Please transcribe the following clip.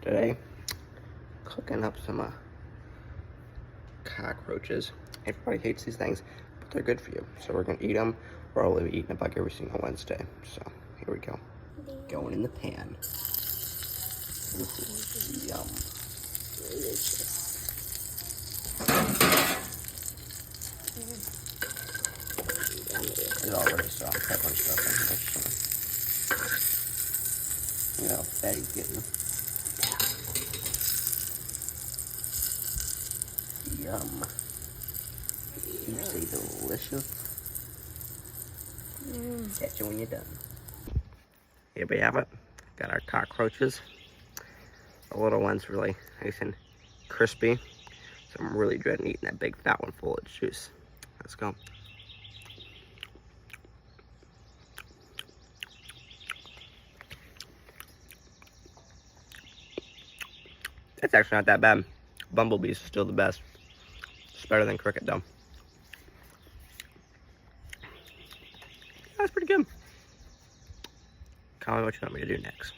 Today, cooking up some cockroaches. Everybody hates these things, but they're good for you. So we're gonna eat them. We're all eating a bug every single Wednesday. So here we go. Going in the pan. Ooh, yum. Delicious. It's already soft pepper and stuff in here. So, you know, Betty's getting yum. Juicy, delicious. Catch you when you're done. Here we have it. Got our cockroaches. The little one's really nice and crispy. So I'm really dreading eating that big fat one full of juice. Let's go. It's actually not that bad. Bumblebees is still the best. It's better than cricket though. That's pretty good. Comment what you want me to do next.